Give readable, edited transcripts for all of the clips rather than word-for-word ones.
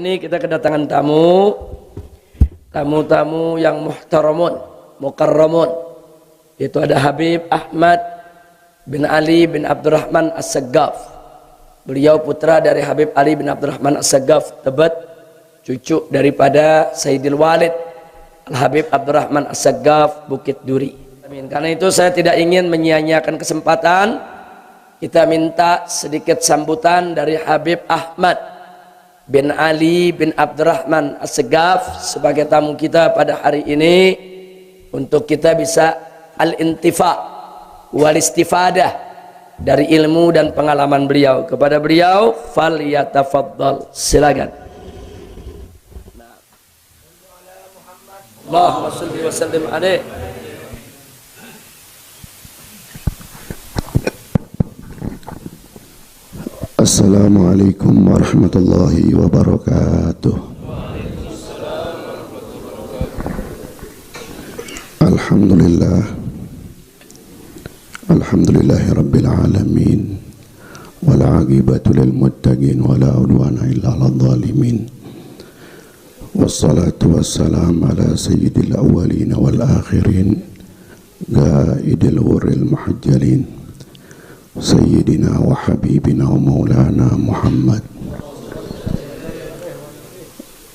ini kita kedatangan tamu yang muhtaramun, mukarramun. Itu ada Habib Ahmad bin Ali bin Abdurrahman As-Saggaf. Beliau putra dari Habib Ali bin Abdurrahman As-Saggaf Tebet, cucu daripada Sayyidil Walid Al-Habib Abdurrahman As-Saggaf Bukit Duri. Amin. Karena itu saya tidak ingin menyia-nyiakan kesempatan. Kita minta sedikit sambutan dari Habib Ahmad bin Ali bin Abdurrahman As-Saggaf sebagai tamu kita pada hari ini, untuk kita bisa al-intifa wal istifadah dari ilmu dan pengalaman beliau. Kepada beliau fal yatafaddal, silakan. Allahumma shalli wa sallim alaihi. Assalamualaikum warahmatullahi wabarakatuh. Alhamdulillahi rabbil alamin, wal aqibatu lil muttaqin, wala udwana illa 'alal zalimin. Wassalatu wassalamu ala sayyidil awwalin wal akhirin, qaidil ghurril muhajjalin, Sayyidina wa Habibina wa Maulana Muhammad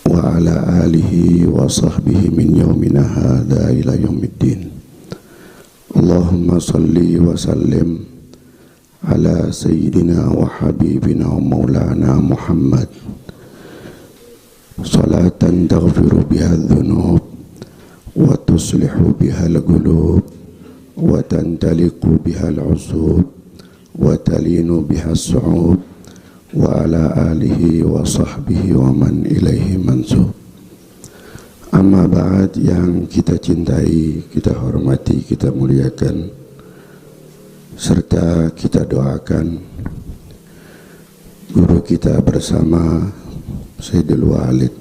wa ala alihi wa sahbihi min yawmina hadha ila yawmiddin. Allahumma salli wa sallim ala Sayyidina wa Habibina wa Maulana Muhammad, salatan taghfiru biha dhunub wa tuslihu biha al-qulub wa tantaliqu biha al-usub wa talinu biha as-su'ud wa ala alihi wa sahbihi wa man ilaihi mansub. Amma ba'd, yang kita cintai, kita hormati, kita muliakan, serta kita doakan guru kita bersama Sayyidil Walid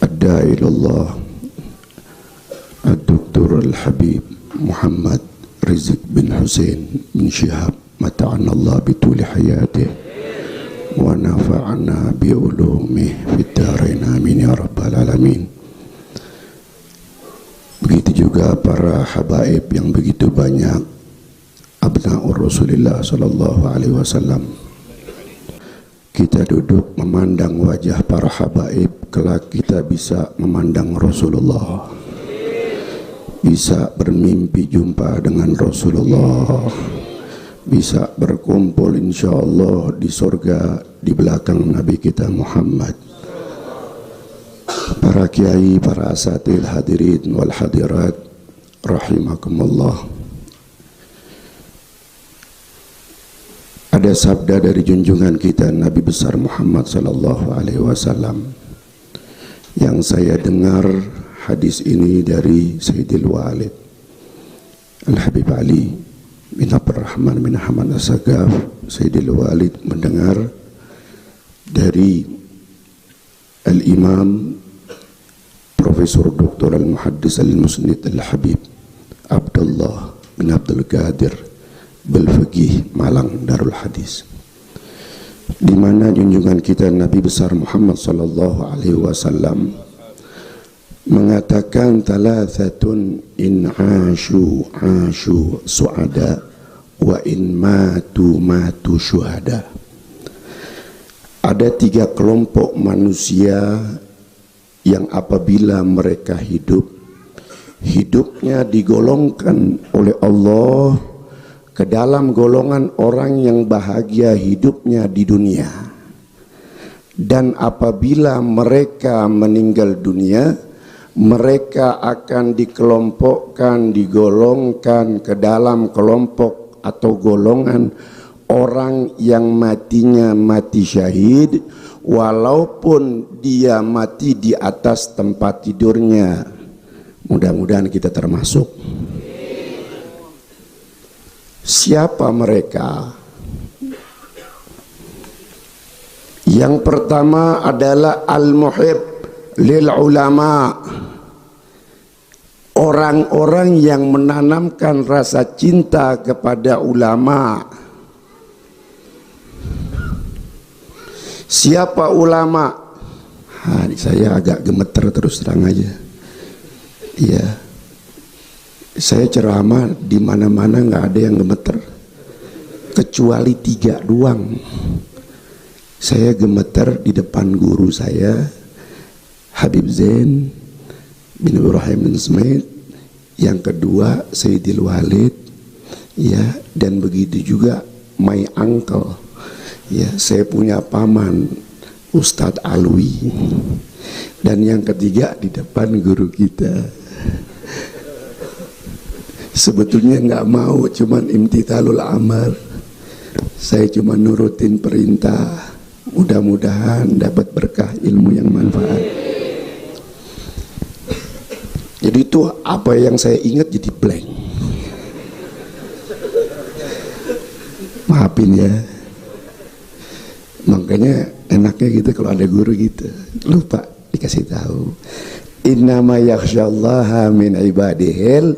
Ad-Da'ilallah Ad-Doktor Al-Habib Muhammad Rizq bin Hussein bin Syihab, mata'anallah bituli hayatih wa nafa'ana bi'ulumih fid dharain, amin ya rabbal alamin. Begitu juga para habaib yang begitu banyak, abna'ur Rasulillah sallallahu alaihi wasallam. Kita duduk memandang wajah para habaib, kelak kita bisa memandang Rasulullah, bisa bermimpi jumpa dengan Rasulullah, bisa berkumpul insyaallah di surga di belakang Nabi kita Muhammad. Para kiai, para asatidz, hadirin wal hadirat rahimakumullah. Ada sabda dari junjungan kita Nabi besar Muhammad sallallahu alaihi wasallam yang saya dengar. Hadis ini dari Sayyidil Walid Al-Habib Ali bin Abdurrahman bin Ahmad As-Saggaf. Sayyidil Walid mendengar dari Al-Imam Profesor Dr. Al-Muhaddis Al-Musnid Al-Habib Abdullah bin Abdul Qadir Bil-Faqih Malang Darul Hadis, di mana junjungan kita Nabi besar Muhammad sallallahu alaihi wasallam mengatakan thalathatun in ashu su'ada wa in matu syuhada. Ada 3 kelompok manusia yang apabila mereka hidupnya digolongkan oleh Allah ke dalam golongan orang yang bahagia hidupnya di dunia, dan apabila mereka meninggal dunia, mereka akan dikelompokkan, digolongkan ke dalam kelompok atau golongan orang yang matinya mati syahid, walaupun dia mati di atas tempat tidurnya. Mudah-mudahan kita termasuk. Siapa mereka? Yang pertama adalah al-muhib lil ulama, orang-orang yang menanamkan rasa cinta kepada ulama. Siapa ulama? Saya agak gemeter terus terang aja. Iya. Saya ceramah di mana-mana nggak ada yang gemeter. Kecuali 3 doang. Saya gemeter di depan guru saya, Habib Zain bin Ibrahim bin Smith. Yang kedua Sayyidil Walid, ya, dan begitu juga my uncle, ya, saya punya paman Ustadz Alwi, dan yang ketiga di depan guru kita. Sebetulnya nggak mau, cuman imtithalul amar, saya cuma nurutin perintah, mudah-mudahan dapat berkah ilmu yang manfaat. Jadi itu apa yang saya ingat jadi blank. Maafin ya. Makanya enaknya gitu kalau ada guru gitu. Lupa dikasih tahu. Innama yakhsyallaha min ibadihil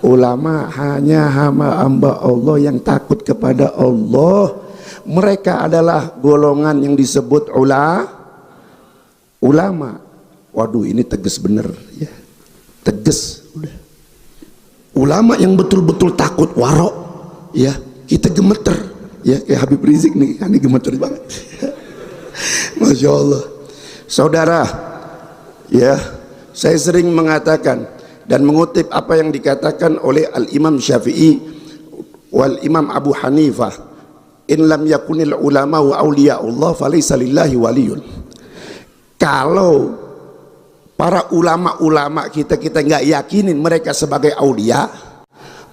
ulama, hanya hamba Allah yang takut kepada Allah. Mereka adalah golongan yang disebut ulama. Waduh, ini tegas bener ya. Tegas udah. Ulama yang betul-betul takut warok, ya, kita gemeter ya, kayak Habib Rizik nih kan, gemeter banget. Masya Allah. Saudara, ya, saya sering mengatakan dan mengutip apa yang dikatakan oleh Al-Imam Syafi'i wal Imam Abu Hanifah, in lam yakunil ulama wa awliya'ullah falaysa lillahi waliyun. Kalau para ulama-ulama kita nggak yakinin mereka sebagai aulia,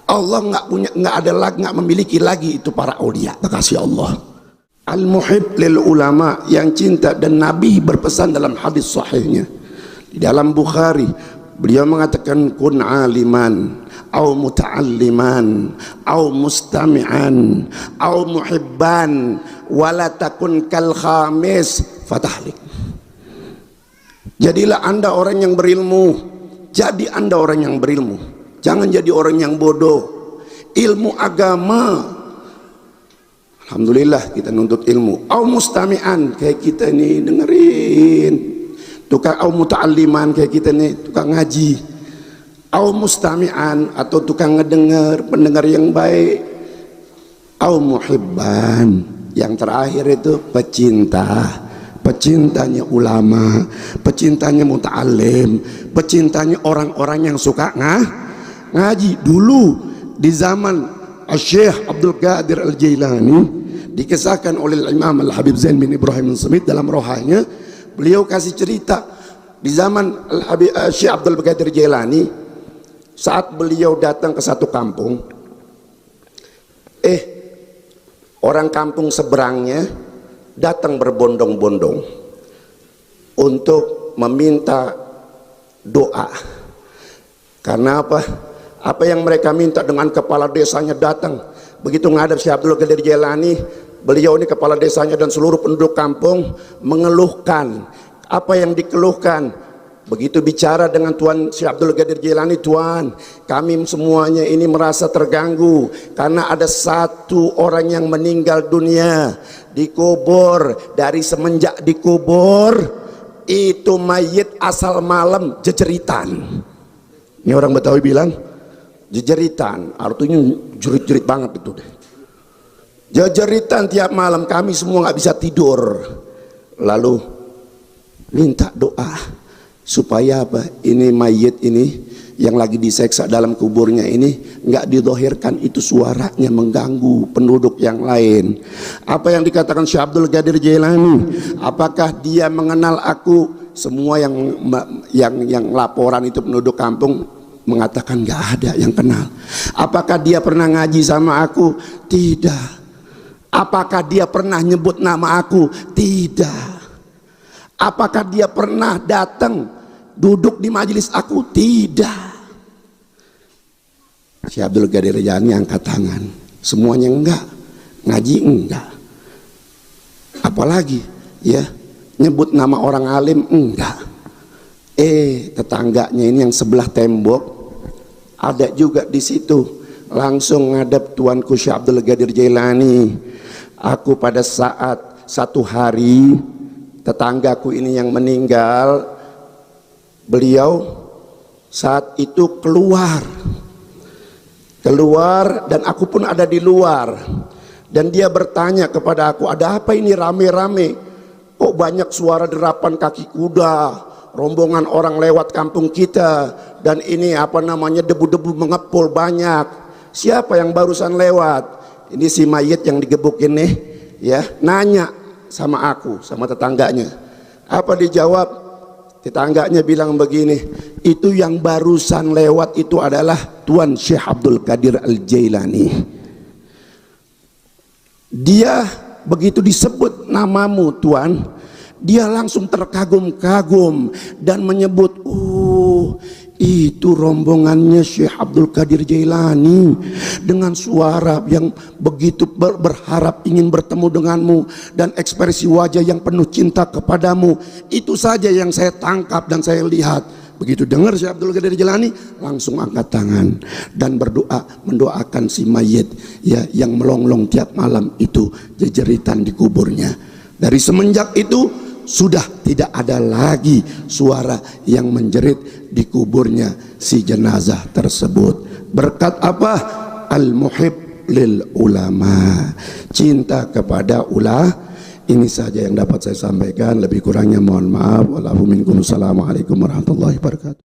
Allah nggak memiliki lagi itu para aulia. Makasih Allah. Al-muhib lil ulama, yang cinta, dan Nabi berpesan dalam hadis sahihnya di dalam Bukhari, beliau mengatakan kun aliman au muta'alliman au mustami'an au muhibban wala takun kal khamis fatahlik. Jadilah Anda orang yang berilmu. Jadi Anda orang yang berilmu. Jangan jadi orang yang bodoh. Ilmu agama, alhamdulillah kita nuntut ilmu. Au mustami'an, kayak kita nih dengerin. Tukang au muta'alliman, kayak kita nih tukang ngaji. Au mustami'an, atau tukang ngedengar, pendengar yang baik. Au muhibban, yang terakhir itu pecinta. Pecintanya ulama, pecintanya muta'alim, pecintanya orang-orang yang suka ngaji. Dulu di zaman Syekh Abdul Qadir Al-Jailani, dikisahkan oleh Imam Al-Habib Zain bin Ibrahim Smith dalam rohanya, beliau kasih cerita di zaman Syekh Abdul Qadir Jailani, saat beliau datang ke satu kampung, orang kampung seberangnya datang berbondong-bondong untuk meminta doa. Karena apa? Apa yang mereka minta, dengan kepala desanya datang. Begitu ngadap Syekh Abdul Qadir Jailani, beliau ini kepala desanya dan seluruh penduduk kampung mengeluhkan. Apa yang dikeluhkan? Begitu bicara dengan Tuan Syekh Abdul Qadir Jailani, Tuan, kami semuanya ini merasa terganggu karena ada satu orang yang meninggal dunia, dikubur. Dari semenjak dikubur itu mayit asal malam jejeritan. Ini orang Betawi bilang jejeritan, artinya jerit-jerit banget itu deh. Jejeritan tiap malam, kami semua nggak bisa tidur. Lalu minta doa supaya apa? Ini mayit ini yang lagi diseksa dalam kuburnya ini nggak didohirkan, itu suaranya mengganggu penduduk yang lain. Apa yang dikatakan Syekh Abdul Qadir Jailani? Apakah dia mengenal aku? Semua yang laporan itu penduduk kampung mengatakan nggak ada yang kenal. Apakah dia pernah ngaji sama aku? Tidak. Apakah dia pernah nyebut nama aku? Tidak. Apakah dia pernah datang duduk di majelis aku? Tidak. Syekh Abdul Qadir Jailani angkat tangan. Semuanya enggak. Ngaji enggak. Apalagi ya nyebut nama orang alim enggak. Tetangganya ini yang sebelah tembok ada juga di situ. Langsung ngadep tuanku Syekh Abdul Qadir Jailani. Aku pada saat satu hari tetanggaku ini yang meninggal, beliau saat itu keluar dan aku pun ada di luar, dan dia bertanya kepada aku, ada apa ini rame-rame, kok banyak suara derapan kaki kuda, rombongan orang lewat kampung kita, dan ini apa namanya debu-debu mengepul banyak, siapa yang barusan lewat? Ini si mayit yang digebuk ini ya, nanya sama aku, sama tetangganya. Apa dijawab? Tetangganya bilang begini, itu yang barusan lewat itu adalah Tuan Syekh Abdul Qadir Al-Jailani. Dia begitu disebut namamu Tuan, dia langsung terkagum-kagum dan menyebut, itu rombongannya Syekh Abdul Qadir Jailani, dengan suara yang begitu berharap ingin bertemu denganmu, dan ekspresi wajah yang penuh cinta kepadamu. Itu saja yang saya tangkap dan saya lihat. Begitu dengar Syekh Abdul Qadir Jailani, langsung angkat tangan dan berdoa, mendoakan si mayit ya, yang melonglong tiap malam itu jejeritan di kuburnya. Dari semenjak itu sudah tidak ada lagi suara yang menjerit di kuburnya si jenazah tersebut. Berkat apa? Al-muhib lil ulama, cinta kepada ulama. Ini saja yang dapat saya sampaikan, lebih kurangnya mohon maaf. Assalamualaikum warahmatullahi wabarakatuh.